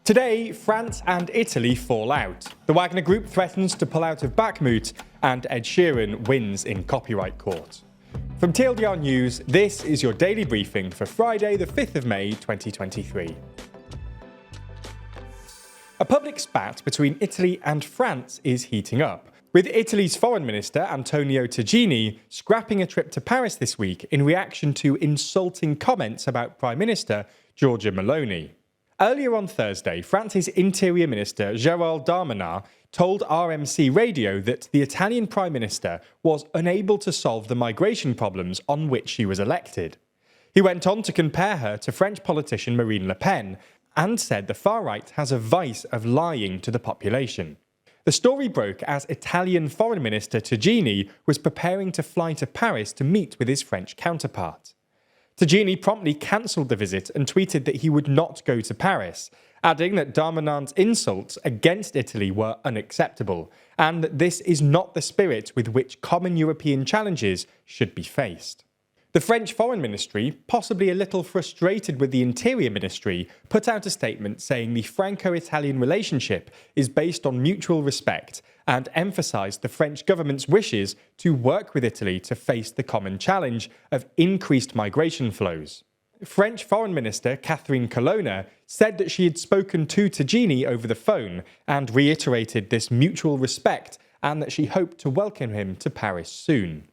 Today, France and Italy fall out. The Wagner Group threatens to pull out of Bakhmut, and Ed Sheeran wins in copyright court. From TLDR News, this is your daily briefing for Friday, the 5th of May 2023. A public spat between Italy and France is heating up, with Italy's Foreign Minister Antonio Tajani scrapping a trip to Paris this week in reaction to insulting comments about Prime Minister Giorgia Meloni. Earlier on Thursday, France's Interior Minister Gérald Darmanin told RMC Radio that the Italian Prime Minister was unable to solve the migration problems on which she was elected. He went on to compare her to French politician Marine Le Pen and said the far right has a vice of lying to the population. The story broke as Italian Foreign Minister Tajani was preparing to fly to Paris to meet with his French counterpart. Tajani promptly cancelled the visit and tweeted that he would not go to Paris, adding that Darmanin's insults against Italy were unacceptable, and that this is not the spirit with which common European challenges should be faced. The French Foreign Ministry, possibly a little frustrated with the Interior Ministry, put out a statement saying the Franco-Italian relationship is based on mutual respect and emphasised the French government's wishes to work with Italy to face the common challenge of increased migration flows. French Foreign Minister Catherine Colonna said that she had spoken to Tajani over the phone and reiterated this mutual respect and that she hoped to welcome him to Paris soon.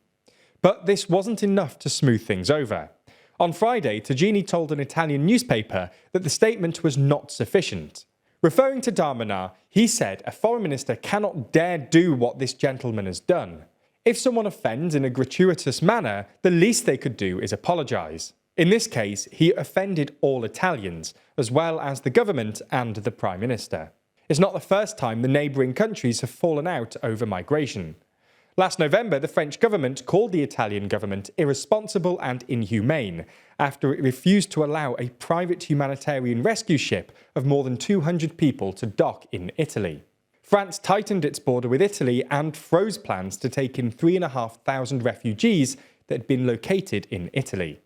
But this wasn't enough to smooth things over. On Friday, Tajani told an Italian newspaper that the statement was not sufficient. Referring to Darmanin, he said a foreign minister cannot dare do what this gentleman has done. If someone offends in a gratuitous manner, the least they could do is apologise. In this case, he offended all Italians, as well as the government and the Prime Minister. It's not the first time the neighbouring countries have fallen out over migration. Last November, the French government called the Italian government irresponsible and inhumane after it refused to allow a private humanitarian rescue ship of more than 200 people to dock in Italy. France tightened its border with Italy and froze plans to take in 3,500 refugees that had been located in Italy.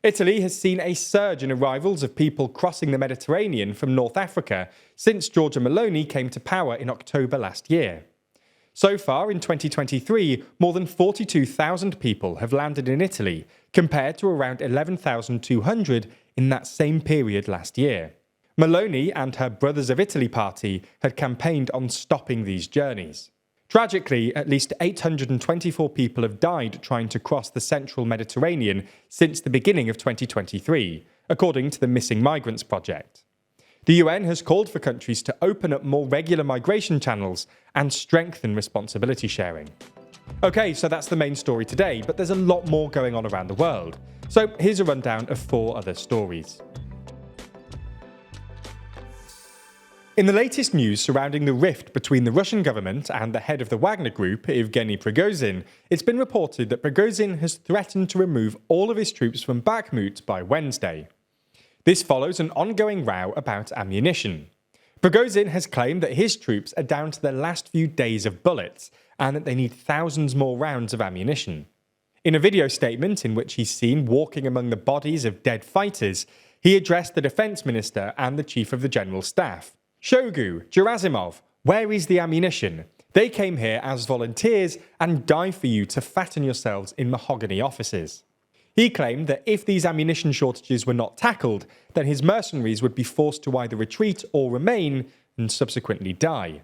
Italy has seen a surge in arrivals of people crossing the Mediterranean from North Africa since Giorgia Meloni came to power in October last year. So far in 2023, more than 42,000 people have landed in Italy, compared to around 11,200 in that same period last year. Meloni and her Brothers of Italy party had campaigned on stopping these journeys. Tragically, at least 824 people have died trying to cross the central Mediterranean since the beginning of 2023, according to the Missing Migrants Project. The UN has called for countries to open up more regular migration channels and strengthen responsibility sharing. Okay, so that's the main story today, but there's a lot more going on around the world. So here's a rundown of 4 other stories. In the latest news surrounding the rift between the Russian government and the head of the Wagner Group, Yevgeny Prigozhin, it's been reported that Prigozhin has threatened to remove all of his troops from Bakhmut by Wednesday. This follows an ongoing row about ammunition. Prigozhin has claimed that his troops are down to their last few days of bullets and that they need thousands more rounds of ammunition. In a video statement in which he's seen walking among the bodies of dead fighters, he addressed the defence minister and the chief of the general staff. Shoigu, Gerasimov, where is the ammunition? They came here as volunteers and die for you to fatten yourselves in mahogany offices. He claimed that if these ammunition shortages were not tackled, then his mercenaries would be forced to either retreat or remain and subsequently die.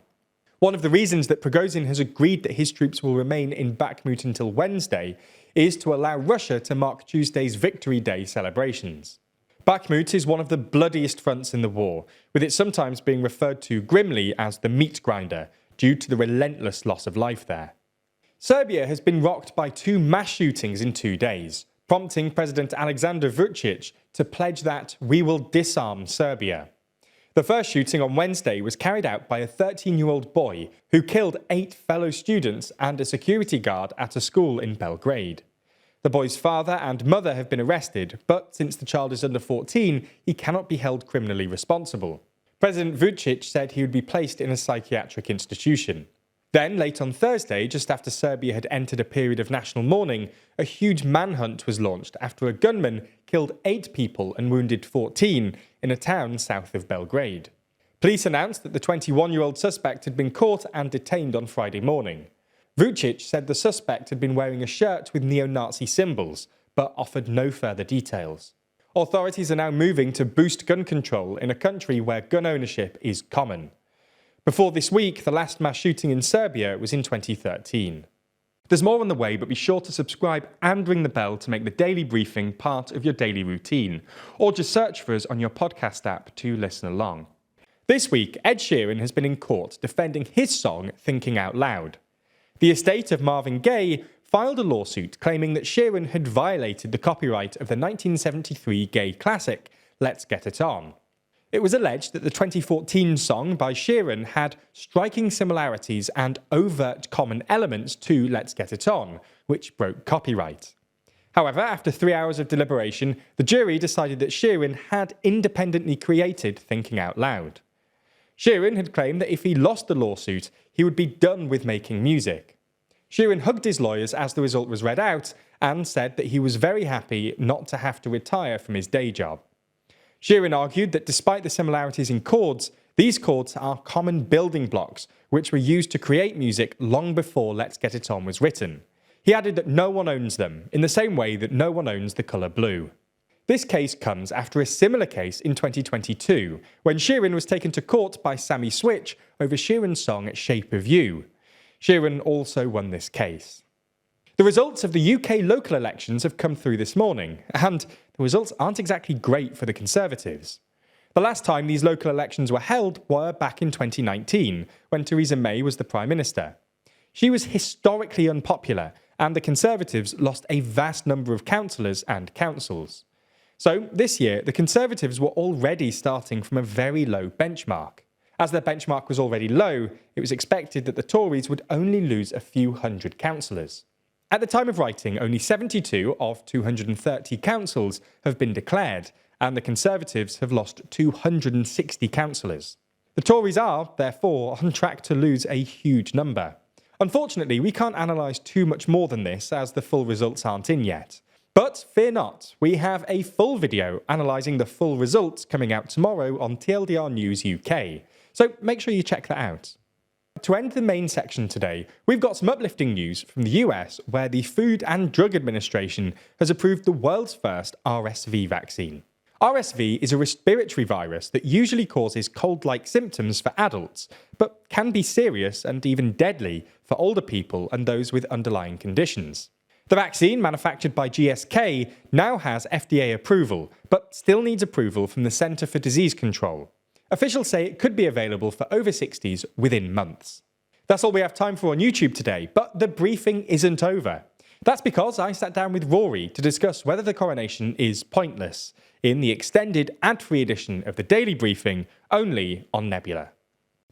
One of the reasons that Prigozhin has agreed that his troops will remain in Bakhmut until Wednesday is to allow Russia to mark Tuesday's Victory Day celebrations. Bakhmut is one of the bloodiest fronts in the war, with it sometimes being referred to grimly as the meat grinder, due to the relentless loss of life there. Serbia has been rocked by 2 mass shootings in 2 days, prompting President Alexander Vučić to pledge that we will disarm Serbia. The first shooting on Wednesday was carried out by a 13-year-old boy who killed 8 fellow students and a security guard at a school in Belgrade. The boy's father and mother have been arrested, but since the child is under 14, he cannot be held criminally responsible. President Vučić said he would be placed in a psychiatric institution. Then, late on Thursday, just after Serbia had entered a period of national mourning, a huge manhunt was launched after a gunman killed 8 people and wounded 14 in a town south of Belgrade. Police announced that the 21-year-old suspect had been caught and detained on Friday morning. Vucic said the suspect had been wearing a shirt with neo-Nazi symbols, but offered no further details. Authorities are now moving to boost gun control in a country where gun ownership is common. Before this week, the last mass shooting in Serbia was in 2013. There's more on the way, but be sure to subscribe and ring the bell to make the daily briefing part of your daily routine, or just search for us on your podcast app to listen along. This week, Ed Sheeran has been in court defending his song Thinking Out Loud. The estate of Marvin Gaye filed a lawsuit claiming that Sheeran had violated the copyright of the 1973 gay classic, Let's Get It On. It was alleged that the 2014 song by Sheeran had striking similarities and overt common elements to Let's Get It On, which broke copyright. However, after 3 hours of deliberation, the jury decided that Sheeran had independently created Thinking Out Loud. Sheeran had claimed that if he lost the lawsuit, he would be done with making music. Sheeran hugged his lawyers as the result was read out and said that he was very happy not to have to retire from his day job. Sheeran argued that despite the similarities in chords, these chords are common building blocks which were used to create music long before Let's Get It On was written. He added that no one owns them, in the same way that no one owns the colour blue. This case comes after a similar case in 2022, when Sheeran was taken to court by Sammy Switch over Sheeran's song Shape of You. Sheeran also won this case. The results of the UK local elections have come through this morning, and the results aren't exactly great for the Conservatives. The last time these local elections were held were back in 2019, when Theresa May was the Prime Minister. She was historically unpopular, and the Conservatives lost a vast number of councillors and councils. So this year, the Conservatives were already starting from a very low benchmark. As their benchmark was already low, it was expected that the Tories would only lose a few hundred councillors. At the time of writing, only 72 of 230 councils have been declared, and the Conservatives have lost 260 councillors. The Tories are, therefore, on track to lose a huge number. Unfortunately, we can't analyse too much more than this, as the full results aren't in yet. But fear not, we have a full video analysing the full results coming out tomorrow on TLDR News UK. So make sure you check that out. To end the main section today, we've got some uplifting news from the US, where the Food and Drug Administration has approved the world's first RSV vaccine. RSV is a respiratory virus that usually causes cold-like symptoms for adults, but can be serious and even deadly for older people and those with underlying conditions. The vaccine, manufactured by GSK, now has FDA approval, but still needs approval from the Centre for Disease Control. Officials say it could be available for over 60s within months. That's all we have time for on YouTube today, but the briefing isn't over. That's because I sat down with Rory to discuss whether the coronation is pointless, in the extended ad-free edition of the Daily Briefing, only on Nebula.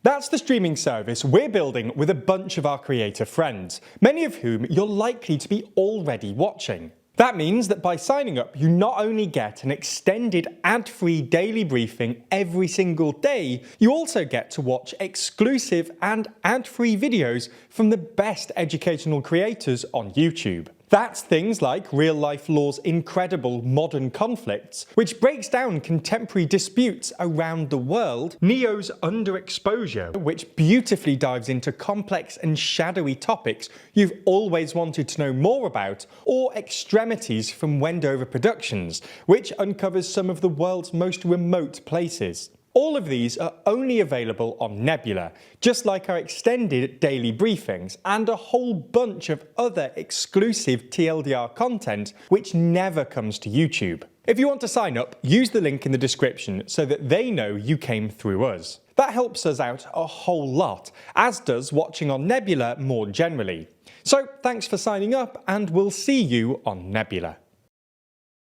That's the streaming service we're building with a bunch of our creator friends, many of whom you're likely to be already watching. That means that by signing up, you not only get an extended ad-free daily briefing every single day, you also get to watch exclusive and ad-free videos from the best educational creators on YouTube. That's things like Real Life Law's incredible Modern Conflicts, which breaks down contemporary disputes around the world, Neo's Underexposure, which beautifully dives into complex and shadowy topics you've always wanted to know more about, or Extremities from Wendover Productions, which uncovers some of the world's most remote places. All of these are only available on Nebula, just like our extended daily briefings and a whole bunch of other exclusive TLDR content which never comes to YouTube. If you want to sign up, use the link in the description so that they know you came through us. That helps us out a whole lot, as does watching on Nebula more generally. So thanks for signing up, and we'll see you on Nebula.